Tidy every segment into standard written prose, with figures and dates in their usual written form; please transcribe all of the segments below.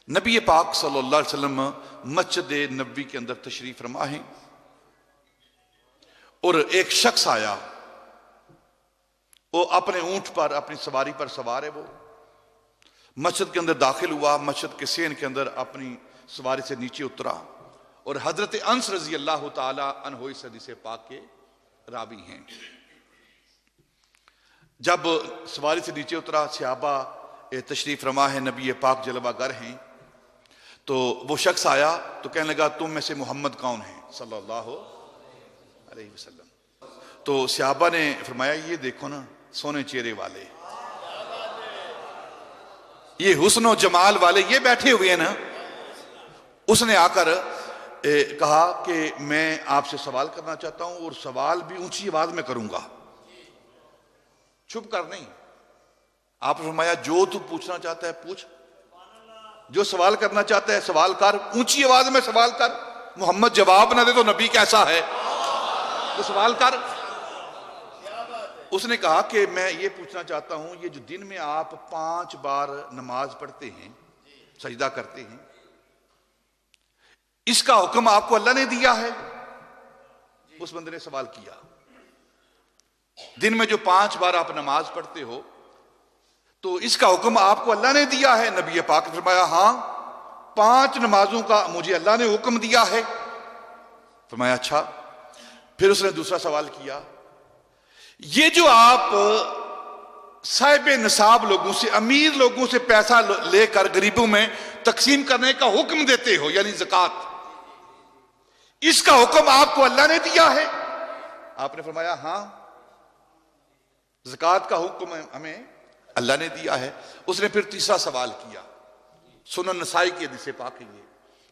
नबी पाक सल्लल्लाहु अलैहि वसल्लम मस्जिद नबवी के अंदर तशरीफ फरमा है और एक शख्स आया, वो अपने ऊंट पर, अपनी सवारी पर सवार है। वो मस्जिद के अंदर दाखिल हुआ, मस्जिद के सेन के अंदर अपनी सवारी से नीचे उतरा और हजरत अंस रजी अल्लाह ताला अन्हु इस हदीस पाक के रावी हैं। जब सवारी से नीचे उतरा, सहाबा तशरीफ फरमा है, नबी पाक जलवागर हैं, तो वो शख्स आया तो कहने लगा तुम में से मोहम्मद कौन है सल्लल्लाहु अलैहि वसल्लम। तो सहाबा ने फरमाया ये देखो ना सोने चेहरे वाले, ये हुस्न और जमाल वाले ये बैठे हुए हैं ना। उसने आकर कहा कि मैं आपसे सवाल करना चाहता हूं और सवाल भी ऊंची आवाज में करूंगा, छुप कर नहीं। आपने फरमाया जो तू पूछना चाहता है पूछ, जो सवाल करना चाहता है सवाल कर, ऊंची आवाज में सवाल कर। मोहम्मद जवाब ना दे तो नबी कैसा है, तो सवाल कर। उसने कहा कि मैं ये पूछना चाहता हूं, ये जो दिन में आप 5 बार नमाज पढ़ते हैं, सजदा करते हैं, इसका हुक्म आपको अल्लाह ने दिया है? उस बंदे ने सवाल किया, दिन में जो 5 बार आप नमाज पढ़ते हो तो इसका हुक्म आपको अल्लाह ने दिया है? नबी पाक ने फरमाया हां, 5 नमाजों का मुझे अल्लाह ने हुक्म दिया है। फरमाया अच्छा। फिर उसने दूसरा सवाल किया, ये जो आप साहिब निसाब लोगों से, अमीर लोगों से पैसा लेकर गरीबों में तकसीम करने का हुक्म देते हो, यानी ज़कात, इसका हुक्म आपको अल्लाह ने दिया है? आपने फरमाया हां, ज़कात का हुक्म हमें अल्लाह ने दिया है। उसने फिर तीसरा सवाल किया, सुनन नसाई की हदीस पाक है ये।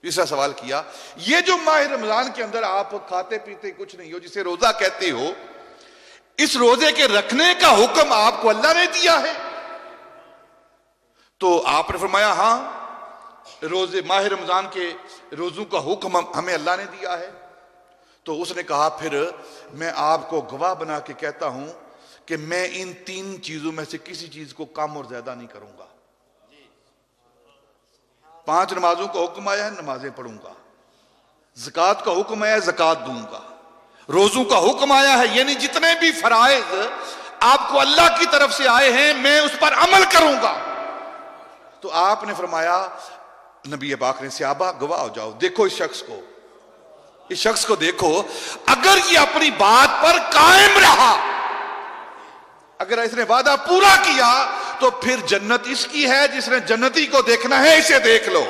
तीसरा सवाल किया, ये जो माह रमजान के अंदर आप खाते पीते कुछ नहीं हो, जिसे रोजा कहते हो, इस रोजे के रखने का हुक्म आपको अल्लाह ने दिया है? तो आपने फरमाया हां, रोजे माह रमजान के रोजों का हुक्म हमें अल्लाह ने दिया है। तो उसने कहा फिर मैं आपको गवाह बना के कहता हूं कि मैं इन 3 चीजों में से किसी चीज को कम और ज्यादा नहीं करूंगा। 5 नमाजों का हुक्म आया है, नमाजें पढ़ूंगा। ज़कात का हुक्म आया है, ज़कात दूंगा। रोजों का हुक्म आया है, यानी जितने भी फराइज आपको अल्लाह की तरफ से आए हैं मैं उस पर अमल करूंगा। तो आपने फरमाया, नबी पाक ने, सहाबा गवाह हो जाओ, देखो इस शख्स को, इस शख्स को देखो, अगर ये अपनी बात पर कायम रहा, अगर इसने वादा पूरा किया तो फिर जन्नत इसकी है। जिसने जन्नती को देखना है इसे देख लो।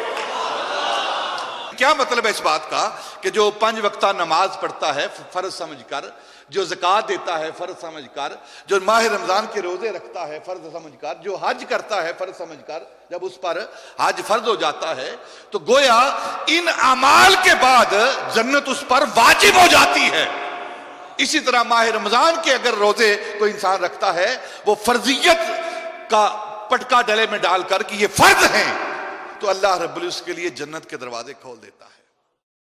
क्या मतलब है इस बात का कि जो 5 वक्ता नमाज पढ़ता है फर्ज समझकर, जो ज़कात देता है फर्ज समझकर, जो माह रमजान के रोजे रखता है फर्ज समझकर, जो हज करता है फर्ज समझकर, जब उस पर हज फर्ज हो जाता है तो गोया इन अमाल के बाद जन्नत उस पर वाजिब हो जाती है। इसी तरह माह रमजान के अगर रोजे कोई इंसान रखता है, वो फर्जियत का पटका डले में डालकर कि ये फर्ज हैं, तो अल्लाह रब्बुल इज्जत के लिए जन्नत के दरवाजे खोल देता है।